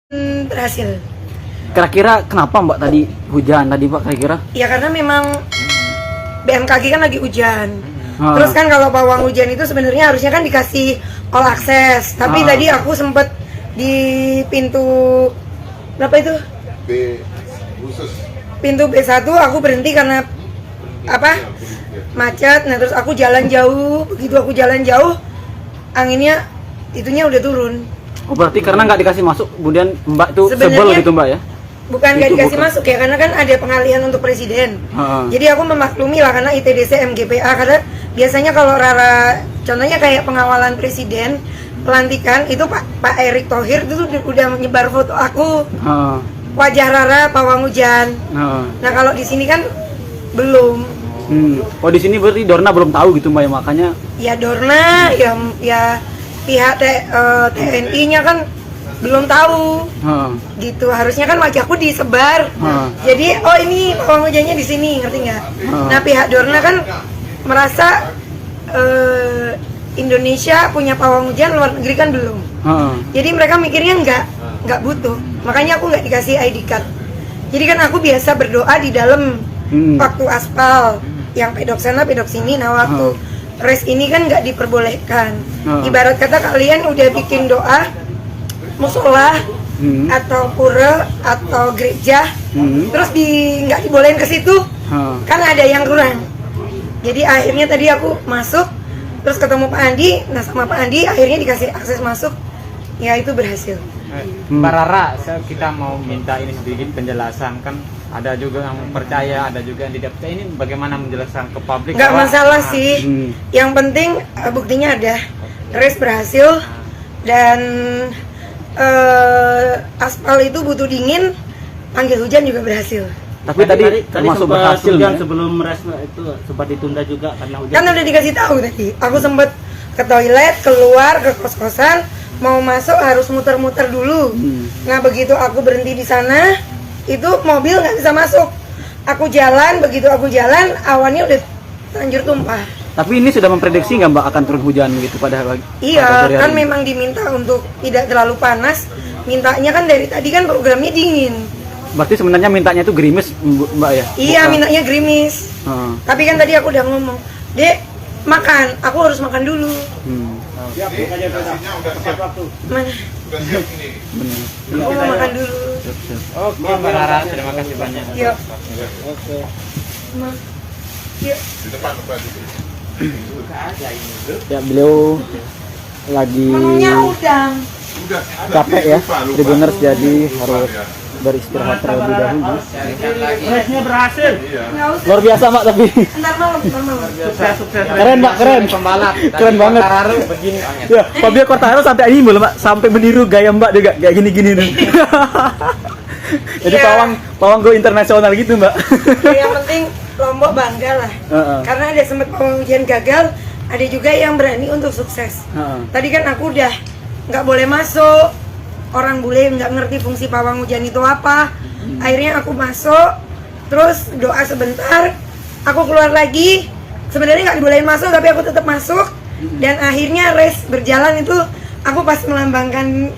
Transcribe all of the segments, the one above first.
Berhasil. Kira-kira kenapa Mbak tadi hujan tadi Pak kira-kira? Ya karena memang BMKG kan lagi hujan. Terus kan kalau pawang hujan itu sebenarnya harusnya kan dikasih all access. Tapi tadi aku sempet di pintu berapa itu? B khusus. Pintu B1 aku berhenti karena apa? Macet. Nah terus aku jalan jauh. Begitu aku jalan jauh, anginnya itunya udah turun. Oh berarti karena nggak dikasih masuk, kemudian Mbak itu sebel Sebenarnya gitu Mbak ya? Bukan nggak dikasih masuk ya, karena kan ada pengalihan untuk presiden. Jadi aku memaklumi lah karena ITDC MGPA, karena biasanya kalau Rara, contohnya kayak pengawalan presiden, pelantikan itu Pak Erick Thohir itu udah menyebar foto aku, wajah Rara pawang hujan. Nah kalau di sini kan belum. Oh di sini berarti Dorna belum tahu gitu Mbak ya, makanya? Ya Dorna, ya pihak TNI-nya kan belum tahu, gitu. Harusnya kan wajahku disebar. Jadi oh ini pawang hujannya di sini, ngerti nggak? Nah pihak Dorna kan merasa Indonesia punya pawang hujan, luar negeri kan belum. Jadi mereka mikirnya nggak butuh. Makanya aku nggak dikasih ID card. Jadi kan aku biasa berdoa di dalam waktu aspal, yang pedok sana pedok sini. Nah waktu race ini kan nggak diperbolehkan. Ibarat kata kalian udah bikin doa musola atau pura atau gereja, terus nggak dibolehin ke situ, kan ada yang kurang. Jadi akhirnya tadi aku masuk, terus ketemu Pak Andi, nah sama Pak Andi akhirnya dikasih akses masuk, ya itu berhasil. Mbak Rara, kita mau minta ini sedikit penjelasan, kan ada juga yang percaya, ada juga yang tidak percaya. Ini bagaimana menjelaskan ke publik? Nggak masalah sih, yang penting buktinya ada, race berhasil dan aspal itu butuh dingin, panggil hujan juga berhasil. Tapi tadi termasuk berhasil ya? Sebelum race itu sempat ditunda juga karena hujan. Kan udah dikasih tahu tadi. Aku sempet ke toilet, keluar ke kos-kosan, mau masuk harus muter-muter dulu. Nah begitu aku berhenti di sana, itu mobil nggak bisa masuk. Aku jalan, begitu aku jalan, awannya udah terlanjur tumpah. Tapi ini sudah memprediksi nggak Mbak akan turun hujan gitu pada hari? Iya, kan memang diminta untuk tidak terlalu panas. Mintanya kan dari tadi kan programnya dingin. Berarti sebenarnya mintanya itu gerimis Mbak ya? Iya, mintanya gerimis. Tapi kan tadi aku udah ngomong, Dek, makan, aku harus makan dulu. Siap, lokasinya udah siap. Mana? Udah siap ini. Aku mau makan dulu. Oke Mbak Rara, terima kasih banyak. Yuk. Oke. Yuk. Di depan Mbak. Ya beliau lagi Ngomongnya udang. Udah. capek ya, Tribuners, jadi harus Ya. beristirahat terlebih dahulu. Race-nya berhasil. Iya. Nggak usah. Luar biasa Mbak tapi Ntar malam. Sukses. keren Mbak, keren. Pembalap. Keren banget. Quartararo begini. Ya, Fabio Quartararo sampai ini belum Mbak, sampai meniru gaya Mbak juga kayak gini-gini nih. Jadi Iya. pawang go internasional gitu Mbak. Yang penting Lombok bangga lah. Karena ada sempat pawang hujan gagal, ada juga yang berani untuk sukses. Tadi kan aku udah nggak boleh masuk, orang bule nggak ngerti fungsi pawang hujan itu apa. Akhirnya aku masuk, terus doa sebentar, aku keluar lagi. Sebenarnya nggak dibolehin masuk, tapi aku tetap masuk. Dan akhirnya race berjalan itu, aku pas melambangkan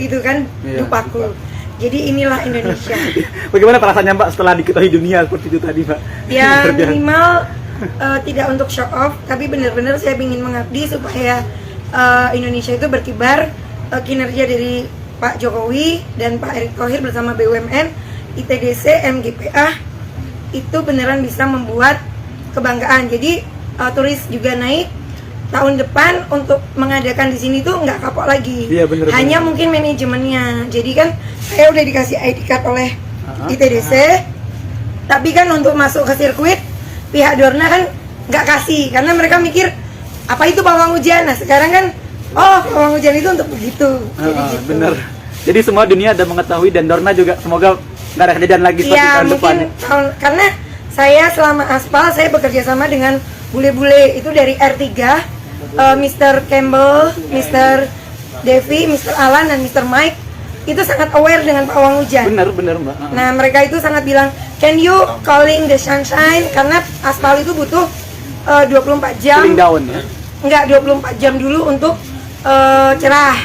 itu kan dupaku. Jadi inilah Indonesia. Bagaimana perasaannya Mbak setelah diketahui dunia seperti itu tadi Mbak? Ya minimal tidak untuk show off, tapi benar-benar saya ingin mengabdi supaya Indonesia itu berkibar. Kinerja dari Pak Jokowi dan Pak Erick Thohir bersama BUMN, ITDC, MGPA itu beneran bisa membuat kebanggaan. Jadi turis juga naik. Tahun depan untuk mengadakan di sini tuh nggak kapok lagi. Iya, bener, hanya mungkin manajemennya. Jadi kan saya udah dikasih ID card oleh ITDC, tapi kan untuk masuk ke sirkuit pihak Dorna kan nggak kasih karena mereka mikir apa itu pawang hujan. Nah sekarang kan pawang hujan itu untuk begitu. Jadi gitu. Bener. Jadi semua dunia ada mengetahui dan Dorna juga semoga nggak ada kejadian lagi seperti Iya tahun depan. mungkin karena saya selama aspal saya bekerja sama dengan bule-bule itu dari R3, Mr. Campbell, Mr. Devi, Mr. Alan dan Mr. Mike itu sangat aware dengan pawang hujan. Bener Mbak. Nah mereka itu sangat bilang, can you calling the sunshine, karena aspal itu butuh 24 jam. Cooling down ya. Enggak, 24 jam dulu untuk cerah.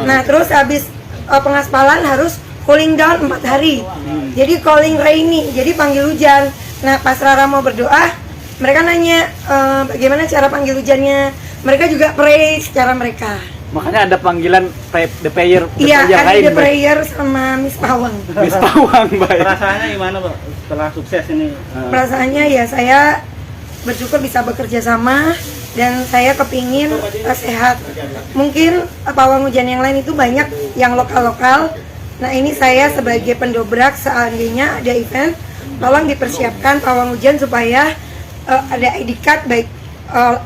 Nah terus habis pengaspalan harus cooling down 4 hari. Jadi calling rainy, jadi panggil hujan. Nah pas Rara mau berdoa, mereka nanya bagaimana cara panggil hujannya. Mereka juga pray secara mereka. Makanya ada panggilan the prayer Iya, yang ada lain, the Mbak. prayer sama Miss Pawang. Miss Pawang, Mbak. Perasaannya gimana, Pak? Setelah sukses ini. Perasaannya ya saya bersyukur bisa bekerja sama dan saya kepingin sehat. Mungkin pawang hujan yang lain itu banyak yang lokal-lokal. Nah ini saya sebagai pendobrak seandainya ada event, tolong dipersiapkan pawang hujan supaya ada ID card baik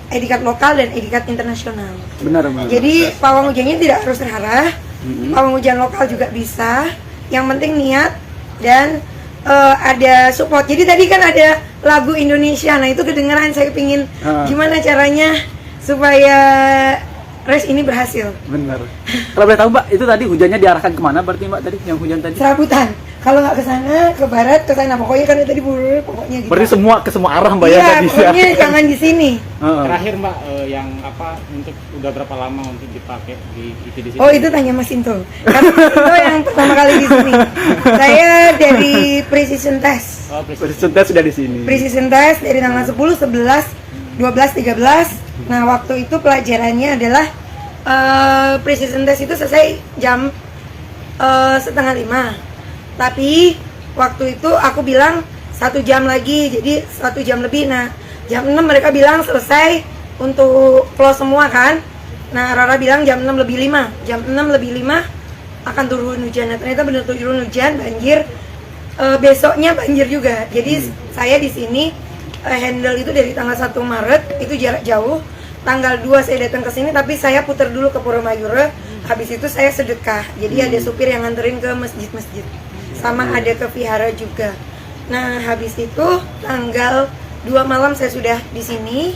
ID card lokal dan ID card internasional. Benar, Mbak. Jadi pawang hujannya tidak harus terarah, pawang hujan lokal juga bisa. Yang penting niat dan ada support. Jadi tadi kan ada lagu Indonesia, nah itu kedengeran. Saya pingin gimana caranya supaya race ini berhasil. Benar. Kalau boleh tahu Mbak, itu tadi hujannya diarahkan kemana berarti Mbak tadi yang hujan tadi? Serabutan. Kalau nggak ke sana, ke barat, ke sana pokoknya kan tadi pokoknya gitu. Berarti ke semua arah Mbak ya Iya, tadi. pokoknya jangan di sini. Terakhir Mbak, yang apa untuk udah berapa lama untuk dipakai di sini? Oh itu tanya Mas Sinto. Kan Sinto yang pertama kali di sini. Saya dari precision test. Oh, Precision test sudah di sini. Precision test dari tanggal 10, 11, 12, 13. Nah waktu itu pelajarannya adalah precision test itu selesai jam 4:30. Tapi waktu itu aku bilang 1 jam lagi, jadi 1 jam lebih. Nah jam 6 mereka bilang selesai untuk close semua kan. Nah Rara bilang jam 6 lebih 5. Jam 6 lebih 5 akan turun hujan. Nah, ternyata benar turun hujan, banjir. Besoknya banjir juga. Jadi saya di sini handle itu dari tanggal 1 Maret, itu jarak jauh. Tanggal 2 saya datang ke sini, tapi saya putar dulu ke Pura Mayura. Habis itu saya sedekah. Jadi ada supir yang nganterin ke masjid-masjid. Sama ada ke vihara juga. Nah, habis itu tanggal 2 malam saya sudah di sini,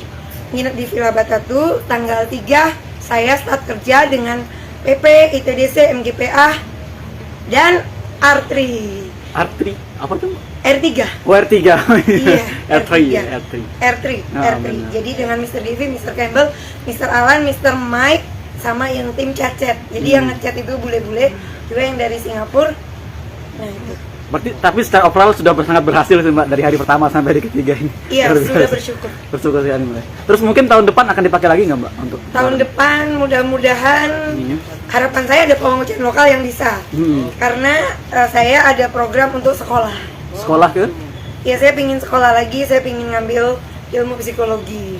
nginep di Villa Batatu. Tanggal 3 saya start kerja dengan PP, ITDC, MGPA, dan R3. R3 apa tuh? R3. Oh, R3. Iya, R3 ya, R3. R3. benar. Jadi dengan Mr. Divi, Mr. Campbell, Mr. Alan, Mr. Mike, sama yang tim chat-chat. Jadi yang nge-chat itu bule-bule, juga yang dari Singapura. Nah itu. Berarti tapi secara overall sudah sangat berhasil sih Mbak dari hari pertama sampai hari ketiga ini. Iya, Luar sudah biasa. bersyukur. Bersyukur sekali Mbak. Terus mungkin tahun depan akan dipakai lagi nggak Mbak untuk Tahun depan mudah-mudahan Iya. harapan saya ada pawang hujan lokal yang bisa. Karena saya ada program untuk sekolah. sekolah ke? Ya saya pingin sekolah lagi, saya pingin ngambil ilmu psikologi.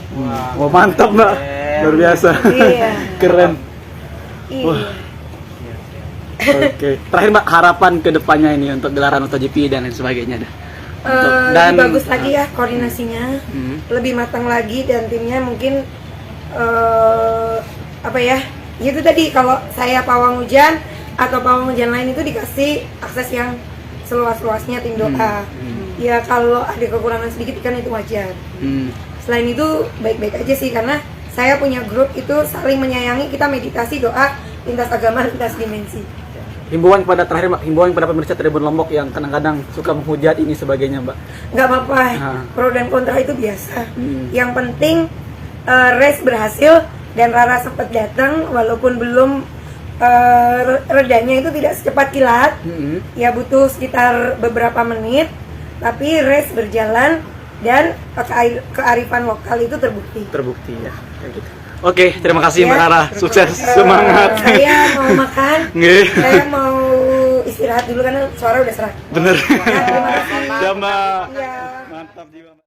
Wah mantap Mbak, luar biasa. Iya. Keren. Iya. Oke. Terakhir Mbak, harapan ke depannya ini untuk gelaran MotoGP dan lain sebagainya dah. Lebih bagus lagi ya koordinasinya, lebih matang lagi dan timnya mungkin apa ya? Itu tadi kalau saya pawang hujan atau pawang hujan lain itu dikasih akses yang seluas-luasnya tim doa. Ya kalau ada kekurangan sedikit kan itu wajar. Selain itu baik-baik aja sih karena saya punya grup itu saling menyayangi, kita meditasi doa lintas agama lintas dimensi. Himbauan kepada terakhir Mbak, himbauan kepada pemirsa Tribun Lombok yang kadang-kadang suka menghujat ini sebagainya Mbak. Nggak apa-apa, pro dan kontra itu biasa. Yang penting race berhasil dan Rara sempat datang walaupun belum redanya itu tidak secepat kilat. Ya butuh sekitar beberapa menit, tapi race berjalan dan kearifan lokal itu terbukti. Terbukti ya. Kayak gitu. Oke, terima kasih Ya. Mbak Rara. Sukses, semangat. Saya mau makan, Nggih. saya mau istirahat dulu karena suara udah serak. Bener. Nah, terima kasih. Siap Mbak. Iya. Mantap jiwa.